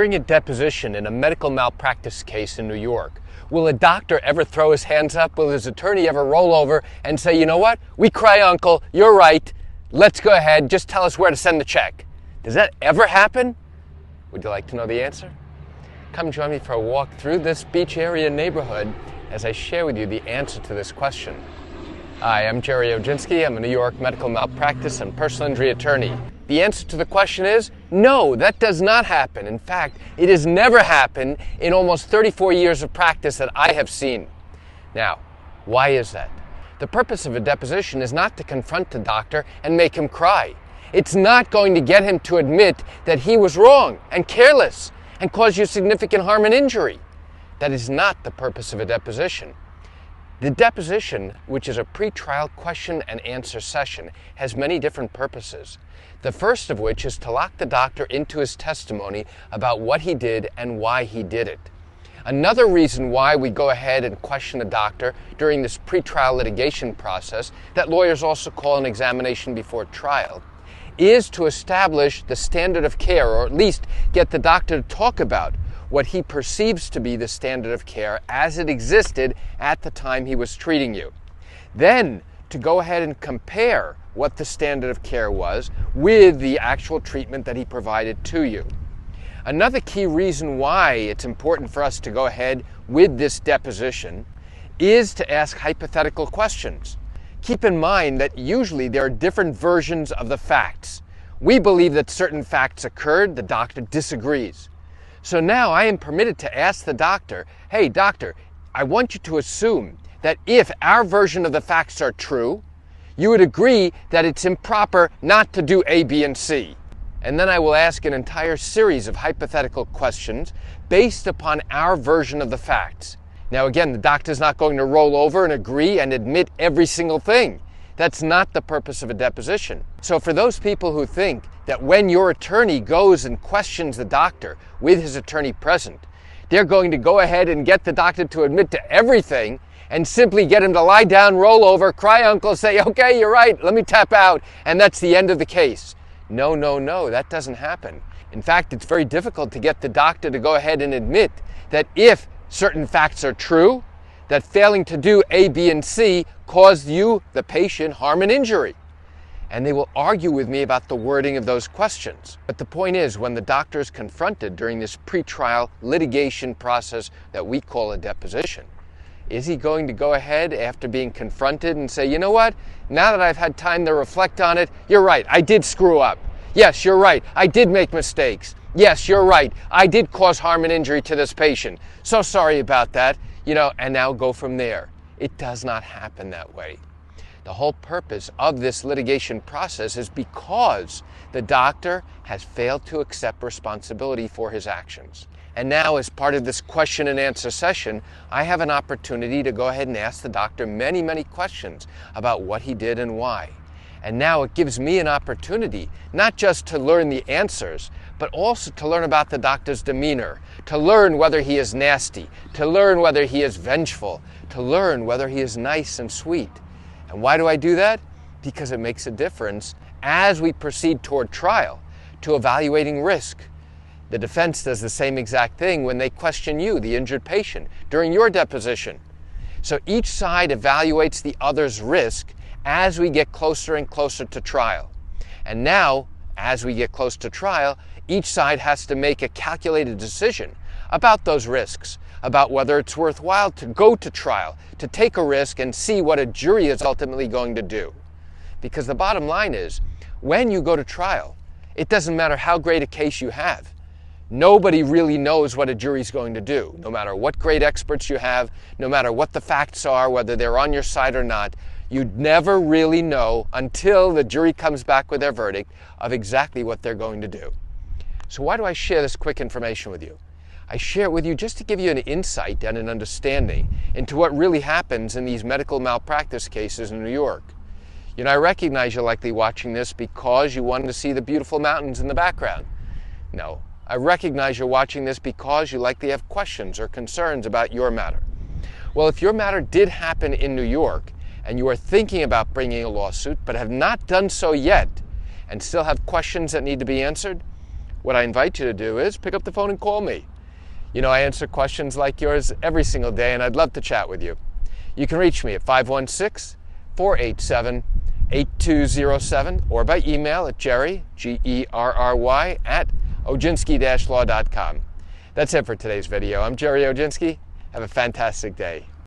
During a deposition in a medical malpractice case in New York, will a doctor ever throw his hands up? Will his attorney ever roll over and say, you know what? We cry uncle, you're right. Let's go ahead, just tell us where to send the check. Does that ever happen? Would you like to know the answer? Come join me for a walk through this beach area neighborhood as I share with you the answer to this question. Hi, I'm Gerry Oginski. I'm a New York medical malpractice and personal injury attorney. The answer to the question is no, that does not happen. In fact, it has never happened in almost 34 years of practice that I have seen. Now, why is that? The purpose of a deposition is not to confront the doctor and make him cry. It's not going to get him to admit that he was wrong and careless and cause you significant harm and injury. That is not the purpose of a deposition. The deposition, which is a pre-trial question and answer session, has many different purposes. The first of which is to lock the doctor into his testimony about what he did and why he did it. Another reason why we go ahead and question a doctor during this pre-trial litigation process, that lawyers also call an examination before trial, is to establish the standard of care, or at least get the doctor to talk about what he perceives to be the standard of care as it existed at the time he was treating you. Then, to go ahead and compare what the standard of care was with the actual treatment that he provided to you. Another key reason why it's important for us to go ahead with this deposition is to ask hypothetical questions. Keep in mind that usually there are different versions of the facts. We believe that certain facts occurred, the doctor disagrees. So now I am permitted to ask the doctor, hey doctor, I want you to assume that if our version of the facts are true, you would agree that it's improper not to do A, B, and C. And then I will ask an entire series of hypothetical questions based upon our version of the facts. Now again, the doctor's not going to roll over and agree and admit every single thing. That's not the purpose of a deposition. So for those people who think that when your attorney goes and questions the doctor with his attorney present, they're going to go ahead and get the doctor to admit to everything and simply get him to lie down, roll over, cry uncle, say, okay, you're right, let me tap out, and that's the end of the case. No, that doesn't happen. In fact, it's very difficult to get the doctor to go ahead and admit that if certain facts are true, that failing to do A, B, and C caused you, the patient, harm and injury. And they will argue with me about the wording of those questions. But the point is, when the doctor is confronted during this pre-trial litigation process that we call a deposition, is he going to go ahead after being confronted and say, you know what, now that I've had time to reflect on it, you're right, I did screw up. Yes, you're right, I did make mistakes. Yes, you're right, I did cause harm and injury to this patient. So sorry about that, and now go from there. It does not happen that way. The whole purpose of this litigation process is because the doctor has failed to accept responsibility for his actions. And now, as part of this question and answer session, I have an opportunity to go ahead and ask the doctor many, many questions about what he did and why. And now it gives me an opportunity not just to learn the answers, but also to learn about the doctor's demeanor, to learn whether he is nasty, to learn whether he is vengeful, to learn whether he is nice and sweet. And why do I do that? Because it makes a difference as we proceed toward trial to evaluating risk. The defense does the same exact thing when they question you, the injured patient, during your deposition. So each side evaluates the other's risk as we get closer and closer to trial. And now, as we get close to trial, each side has to make a calculated decision about those risks, about whether it's worthwhile to go to trial, to take a risk and see what a jury is ultimately going to do. Because the bottom line is, when you go to trial, it doesn't matter how great a case you have. Nobody really knows what a jury's going to do. No matter what great experts you have, no matter what the facts are, whether they're on your side or not, you'd never really know until the jury comes back with their verdict of exactly what they're going to do. So why do I share this quick information with you? I share it with you just to give you an insight and an understanding into what really happens in these medical malpractice cases in New York. I recognize you're likely watching this because you wanted to see the beautiful mountains in the background. No, I recognize you're watching this because you likely have questions or concerns about your matter. Well, if your matter did happen in New York and you are thinking about bringing a lawsuit but have not done so yet and still have questions that need to be answered, what I invite you to do is pick up the phone and call me. You know, I answer questions like yours every single day, and I'd love to chat with you. You can reach me at 516-487-8207 or by email at Gerry, Gerry, at Oginski-law.com. That's it for today's video. I'm Gerry Oginski. Have a fantastic day.